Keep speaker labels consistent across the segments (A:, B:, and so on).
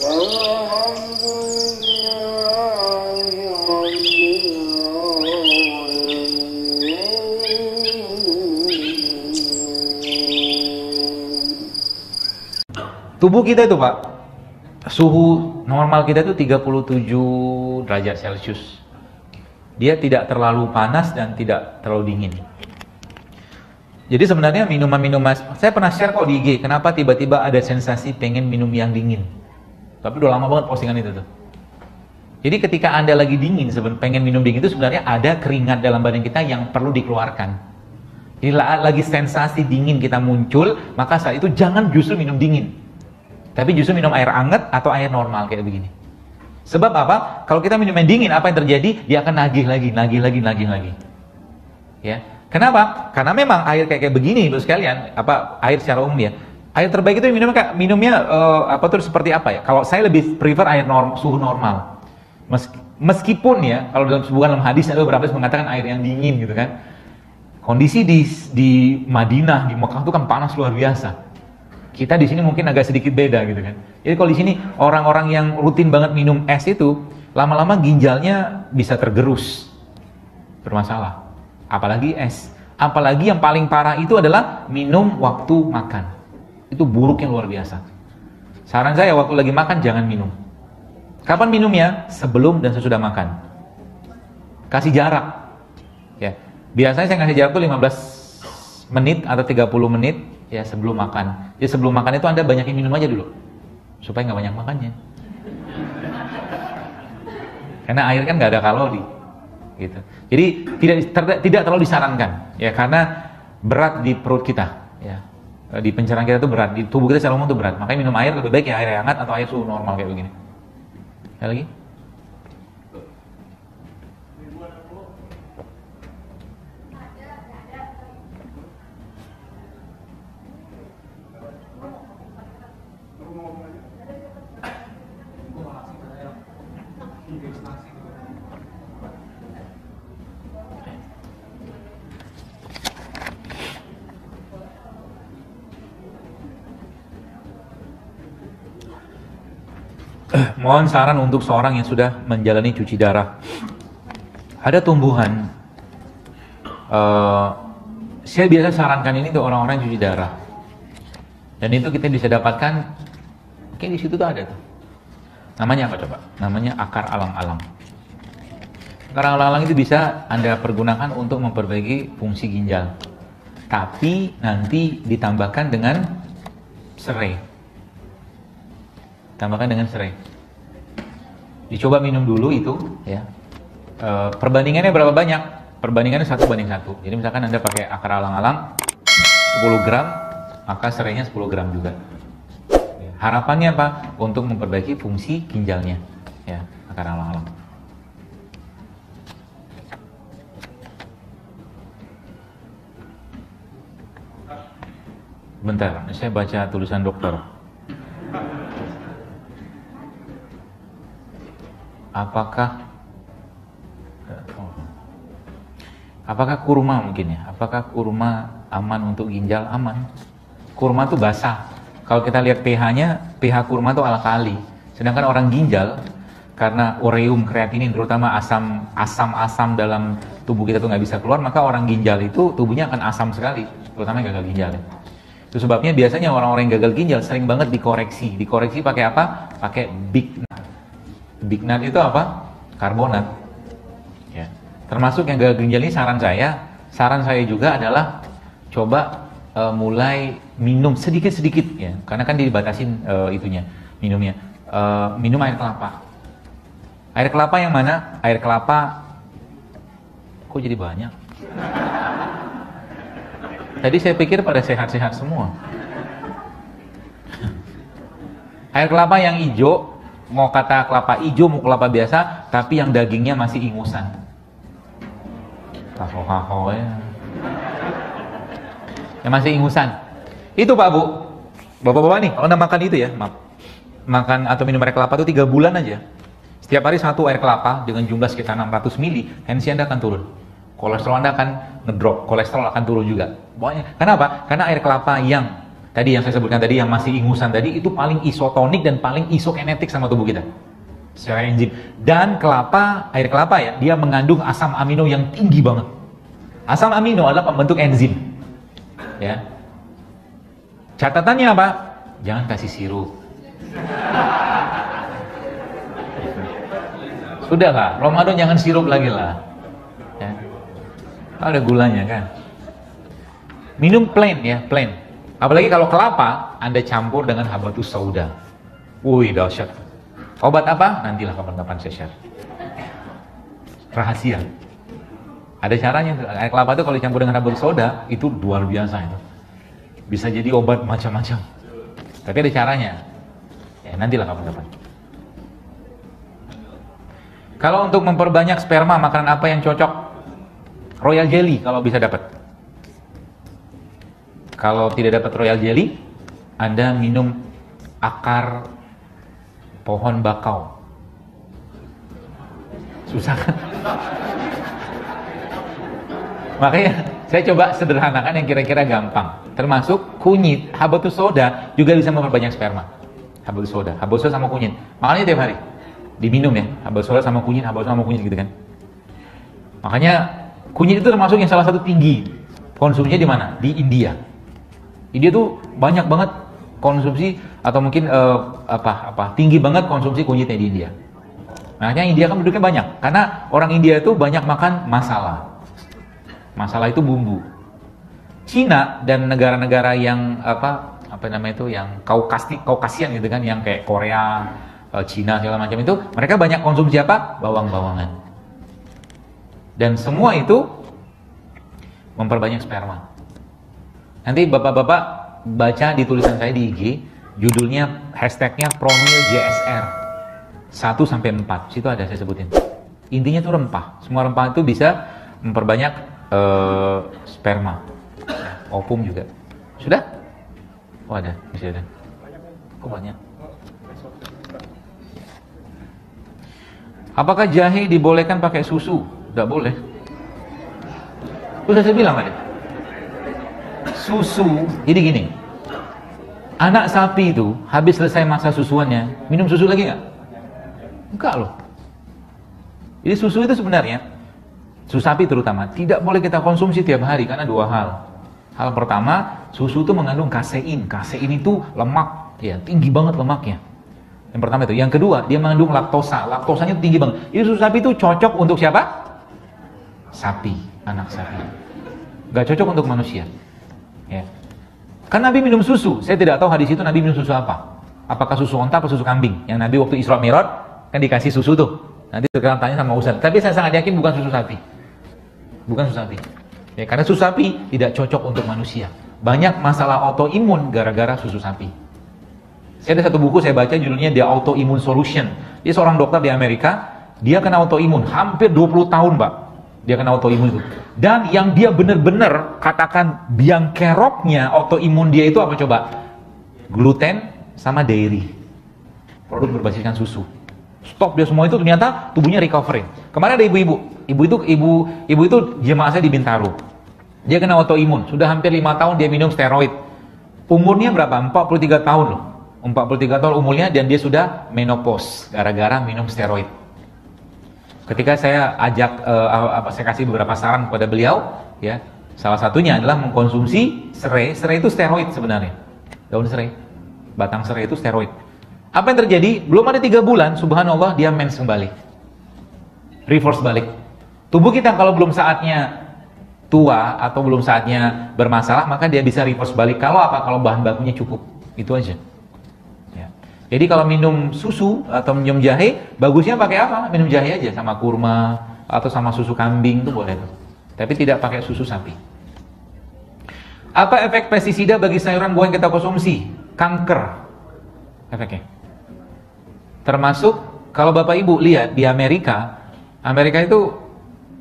A: Tubuh kita itu Pak, suhu normal kita itu 37 derajat Celcius. Dia tidak terlalu panas dan tidak terlalu dingin. Jadi sebenarnya minuman-minuman, saya pernah share kok di IG, kenapa tiba-tiba ada sensasi pengen minum yang dingin. Tapi udah lama banget postingan itu tuh. Jadi ketika Anda lagi dingin, pengen minum dingin itu sebenarnya ada keringat dalam badan kita yang perlu dikeluarkan. Jadi lagi sensasi dingin kita muncul, maka saat itu jangan justru minum dingin. Tapi justru minum air hangat atau air normal kayak begini. Sebab apa? Kalau kita minum yang dingin, apa yang terjadi? Dia akan nagih lagi. Ya. Kenapa? Karena memang air kayak begini, Ibu sekalian, air secara umum ya. Air terbaik itu minumnya seperti apa ya? Kalau saya lebih prefer air suhu normal. Meskipun ya, kalau dalam hadis ada beberapa hadis mengatakan air yang dingin gitu kan. Kondisi di Madinah, di Mekah itu kan panas luar biasa. Kita di sini mungkin agak sedikit beda gitu kan. Jadi kalau di sini orang-orang yang rutin banget minum es itu, lama-lama ginjalnya bisa tergerus. Bermasalah. Apalagi es. Apalagi yang paling parah itu adalah minum waktu makan. Itu buruknya luar biasa. Saran saya waktu lagi makan jangan minum. Kapan minumnya? Sebelum dan sesudah makan. Kasih jarak. Ya. Biasanya saya ngasih jarak tuh 15 menit atau 30 menit ya sebelum makan. Jadi sebelum makan itu Anda banyakin minum aja dulu. Supaya nggak banyak makannya. Karena air kan nggak ada kalori. Gitu. Jadi tidak terlalu disarankan ya karena berat di perut kita ya. Di pencernaan kita itu berat, di tubuh kita secara umum itu berat. Makanya minum air lebih baik ya air hangat atau air suhu normal kayak begini. Ada lagi? Mohon saran untuk seorang yang sudah menjalani cuci darah. Ada tumbuhan, saya biasa sarankan ini untuk orang-orang yang cuci darah. Dan itu kita bisa dapatkan, mungkin di situ tuh ada tuh. Namanya apa coba? Namanya akar alang-alang. Akar alang-alang itu bisa Anda pergunakan untuk memperbaiki fungsi ginjal. Tapi nanti ditambahkan dengan serai. Tambahkan dengan serai. Dicoba minum dulu itu ya. Perbandingannya berapa banyak? Perbandingannya 1:1. Jadi misalkan Anda pakai akar alang-alang 10 gram, maka serainya 10 gram juga. Harapannya apa? Untuk memperbaiki fungsi ginjalnya ya, akar alang-alang. Bentar, saya baca tulisan dokter. Apakah kurma mungkin ya? Apakah kurma aman untuk ginjal? Aman. Kurma itu basah. Kalau kita lihat pH-nya, pH kurma itu alkali. Sedangkan orang ginjal, karena ureum, kreatinin, terutama asam dalam tubuh kita tuh nggak bisa keluar, maka orang ginjal itu tubuhnya akan asam sekali, terutama yang gagal ginjal. Itu sebabnya biasanya orang-orang yang gagal ginjal sering banget dikoreksi. Dikoreksi pakai apa? Pakai bignat. Bignat itu apa? Karbonat. Ya. Termasuk yang gagal ginjal ini saran saya juga adalah coba mulai minum sedikit-sedikit ya. Karena kan dibatasin minumnya. Minum air kelapa. Air kelapa yang mana? Air kelapa kok jadi banyak? Tadi saya pikir pada sehat-sehat semua. Air kelapa yang hijau, mau kata kelapa hijau, mau kelapa biasa, tapi yang dagingnya masih ingusan. Tahohaho ya. Yang masih ingusan. Itu Pak Bu. Bapak-bapak nih, kalau Anda makan itu ya, makan atau minum air kelapa itu 3 bulan aja. Setiap hari 1 air kelapa dengan jumlah sekitar 600 mili, tensi Anda akan turun. Kolesterol Anda akan ngedrop, kolesterol akan turun juga. Pokoknya, kenapa? Karena air kelapa yang Tadi yang saya sebutkan tadi, yang masih ingusan tadi, itu paling isotonik dan paling isokinetik sama tubuh kita secara enzim. Dan kelapa, air kelapa ya, dia mengandung asam amino yang tinggi banget. Asam amino adalah pembentuk enzim. Ya. Catatannya apa? Jangan kasih sirup. Sudah lah, Ramadan jangan sirup lagi lah. Ya. Ada gulanya kan. Minum plain ya, plain. Apalagi kalau kelapa Anda campur dengan habatus sauda. Wih, dahsyat. Obat apa? Nantilah kapan-kapan saya share. Rahasia. Ada caranya. Air kelapa itu kalau dicampur dengan habatus sauda itu luar biasa itu. Bisa jadi obat macam-macam. Tapi ada caranya. Ya, nantilah kapan-kapan. Kalau untuk memperbanyak sperma, makanan apa yang cocok? Royal jelly kalau bisa dapat. Kalau tidak dapat royal jelly, Anda minum akar pohon bakau. Susah kan? Makanya saya coba sederhanakan yang kira-kira gampang. Termasuk kunyit, habatus soda juga bisa memperbanyak sperma. Habatus soda sama kunyit. Makanya tiap hari diminum ya, habatus soda sama kunyit gitu kan. Makanya kunyit itu termasuk yang salah satu tinggi konsumsinya di mana? Di India. India tuh banyak banget konsumsi atau mungkin tinggi banget konsumsi kunyitnya di India. Makanya India kan penduduknya banyak karena orang India itu banyak makan masala. Masala itu bumbu. Cina dan negara-negara yang yang Kaukasian gitu kan, yang kayak Korea, Cina segala macam itu, mereka banyak konsumsi apa? Bawang-bawangan. Dan semua itu memperbanyak sperma. Nanti bapak-bapak baca di tulisan saya di IG, judulnya hashtagnya Promil JSR 1-4, situ ada saya sebutin. Intinya itu rempah, semua rempah itu bisa memperbanyak sperma. Opum juga. Sudah? Oh ada, masih ada. Oh banyak. Apakah jahe dibolehkan pakai susu? Tidak boleh. Sudah saya bilang tadi. Susu, jadi gini, anak sapi itu habis selesai masa susuannya, minum susu lagi nggak? Enggak loh. Jadi susu itu sebenarnya, susu sapi terutama, tidak boleh kita konsumsi tiap hari karena dua hal. Hal pertama, susu itu mengandung kasein. Kasein itu lemak, ya tinggi banget lemaknya. Yang pertama itu. Yang kedua, dia mengandung laktosa. Laktosanya tinggi banget. Jadi susu sapi itu cocok untuk siapa? Sapi, anak sapi. Gak cocok untuk manusia. Ya. Kan Nabi minum susu. Saya tidak tahu hadis itu Nabi minum susu apa. Apakah susu onta atau susu kambing? Yang Nabi waktu Isra Mi'raj kan dikasih susu tuh. Nanti sekarang tanya sama Ustaz. Tapi saya sangat yakin bukan susu sapi. Bukan susu sapi. Ya, karena susu sapi tidak cocok untuk manusia. Banyak masalah autoimun gara-gara susu sapi. Saya ada satu buku saya baca judulnya The Autoimmune Solution. Dia seorang dokter di Amerika. Dia kena autoimun hampir 20 tahun, Pak. Dia kena autoimun itu. Dan yang dia benar-benar katakan biang keroknya autoimun dia itu apa coba? Gluten sama dairy. Produk berbasiskan susu. Stop dia semua itu, ternyata tubuhnya recovering. Kemarin ada ibu-ibu. Ibu itu jemaah saya di Bintaro. Dia kena autoimun. Sudah hampir 5 tahun dia minum steroid. Umurnya berapa? 43 tahun loh. 43 tahun umurnya dan dia sudah menopause gara-gara minum steroid. Ketika saya ajak, saya kasih beberapa saran kepada beliau, ya, salah satunya adalah mengkonsumsi serai. Serai itu steroid sebenarnya, daun serai, batang serai itu steroid. Apa yang terjadi? Belum ada 3 bulan, subhanallah dia mens kembali, reverse balik. Tubuh kita kalau belum saatnya tua atau belum saatnya bermasalah, maka dia bisa reverse balik. Kalau apa? Kalau bahan bakunya cukup, itu aja. Jadi kalau minum susu atau minum jahe, bagusnya pakai apa? Minum jahe aja sama kurma atau sama susu kambing itu boleh tuh. Tapi tidak pakai susu sapi. Apa efek pestisida bagi sayuran buah yang kita konsumsi? Kanker efeknya. Termasuk kalau Bapak Ibu lihat di Amerika itu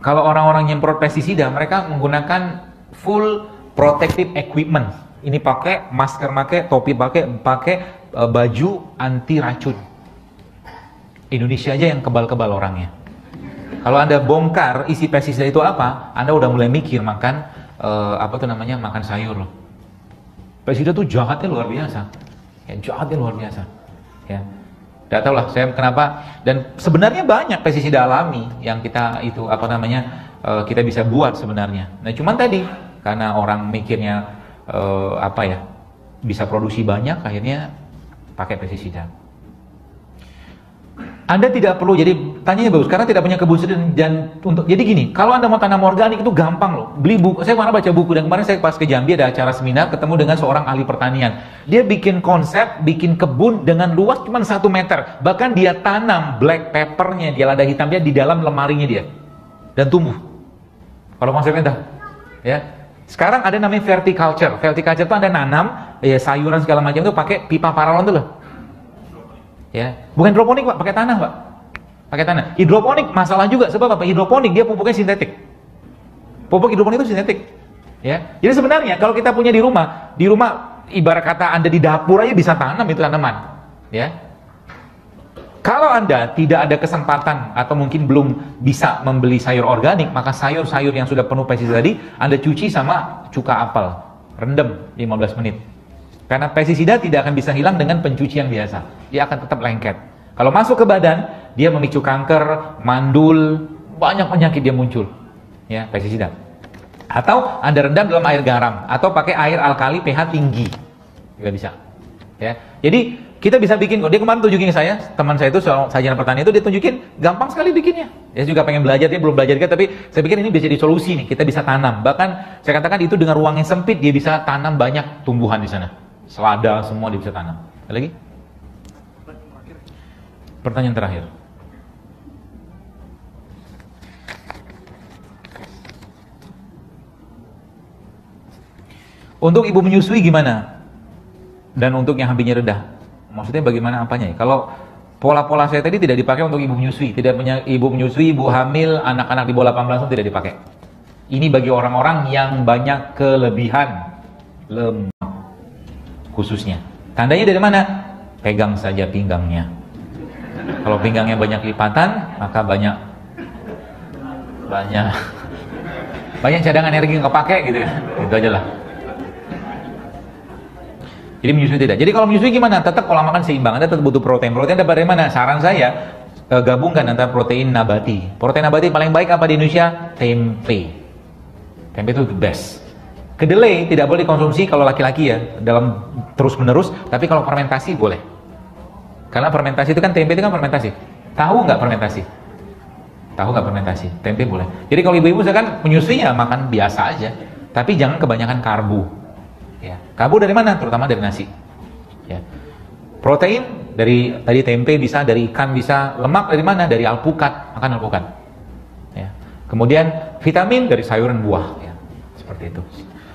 A: kalau orang-orang nyemprot pestisida, mereka menggunakan full protective equipment. Ini pakai masker, pakai topi, pakai baju anti racun. Indonesia aja yang kebal-kebal orangnya. Kalau Anda bongkar isi pestisida itu apa, Anda udah mulai mikir makan makan sayur loh. Pestisida tuh jahatnya luar biasa. Ya, jahatnya luar biasa. Ya. Tidak tahu lah saya kenapa, dan sebenarnya banyak pestisida alami yang kita itu kita bisa buat sebenarnya. Nah, cuman tadi karena orang mikirnya bisa produksi banyak, akhirnya pakai pestisida. Anda tidak perlu, jadi tanyanya bagus, karena tidak punya kebun sendiri dan jadi gini, kalau Anda mau tanam organik itu gampang loh. Beli buku, saya kemarin baca buku, dan kemarin saya pas ke Jambi ada acara seminar, ketemu dengan seorang ahli pertanian. Dia bikin konsep, bikin kebun dengan luas cuma 1 meter. Bahkan dia tanam black peppernya, dia lada hitamnya di dalam lemarinya dia. Dan tumbuh. Kalau konsepnya dah. Ya. Sekarang ada namanya verticulture. Verticulture itu Anda nanam sayuran segala macam itu pakai pipa paralon tuh loh. Ya, bukan hidroponik Pak, pakai tanah Pak. Pakai tanah. Hidroponik masalah juga, sebab apa? Hidroponik dia pupuknya sintetik. Pupuk hidroponik itu sintetik. Ya. Jadi sebenarnya kalau kita punya di rumah ibarat kata Anda di dapur aja bisa tanam itu tanaman. Ya. Kalau Anda tidak ada kesempatan atau mungkin belum bisa membeli sayur organik, maka sayur-sayur yang sudah penuh pestisida tadi Anda cuci sama cuka apel, rendam 15 menit. Karena pestisida tidak akan bisa hilang dengan pencucian biasa. Dia akan tetap lengket. Kalau masuk ke badan, dia memicu kanker, mandul, banyak penyakit dia muncul. Ya, pestisida. Atau Anda rendam dalam air garam, atau pakai air alkali pH tinggi. Juga bisa. Ya. Jadi, kita bisa bikin, dia kemarin tunjukin ke saya, teman saya itu soal sarjana pertanian itu dia tunjukin, gampang sekali bikinnya. Dia juga pengen belajar, dia belum belajar juga, tapi saya pikir ini bisa jadi solusi nih, kita bisa tanam. Bahkan, saya katakan itu dengan ruang yang sempit, dia bisa tanam banyak tumbuhan di sana. Selada semua dia bisa tanam. Ada lagi? Pertanyaan terakhir. Untuk ibu menyusui gimana? Dan untuk yang HB-nya rendah? Maksudnya bagaimana apanya ya? Kalau pola-pola saya tadi tidak dipakai untuk ibu menyusui. Tidak punya ibu menyusui, ibu hamil, anak-anak di bawah 18 tahun tidak dipakai. Ini bagi orang-orang yang banyak kelebihan lemak khususnya. Tandanya dari mana? Pegang saja pinggangnya. Kalau pinggangnya banyak lipatan, maka banyak cadangan energi yang kepake gitu ya. Itu aja lah. Jadi menyusui tidak. Jadi kalau menyusui gimana? Tetap pola makan seimbang. Anda tetap butuh protein. Protein dari mana? Saran saya gabungkan antara protein nabati. Protein nabati paling baik apa di Indonesia? Tempe. Tempe itu the best. Kedelai tidak boleh dikonsumsi kalau laki-laki ya, dalam terus-menerus, tapi kalau fermentasi boleh. Karena fermentasi itu kan, tempe itu kan fermentasi. Tahu nggak fermentasi? Tahu nggak fermentasi? Tempe boleh. Jadi kalau ibu-ibu misalkan menyusui ya makan biasa aja, tapi jangan kebanyakan karbo. Ya. Karbo dari mana? Terutama dari nasi. Ya. Protein dari tadi tempe bisa, dari ikan bisa. Lemak dari mana? Dari alpukat, makan alpukat. Ya. Kemudian vitamin dari sayuran buah. Ya. Seperti itu.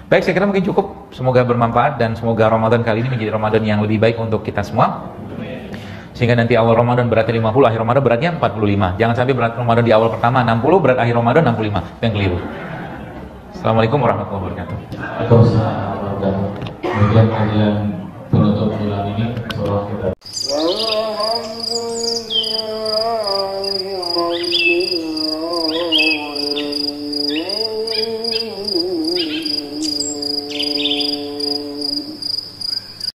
A: Baik, saya kira mungkin cukup. Semoga bermanfaat dan semoga Ramadan kali ini menjadi Ramadan yang lebih baik untuk kita semua. Sehingga nanti awal Ramadan beratnya 50, akhir Ramadan beratnya 45. Jangan sampai berat Ramadan di awal pertama 60, berat akhir Ramadan 65. Yang keliru. Assalamualaikum warahmatullahi wabarakatuh.
B: Waalaikumsalam. Kemudian kajian penutup bulan ini,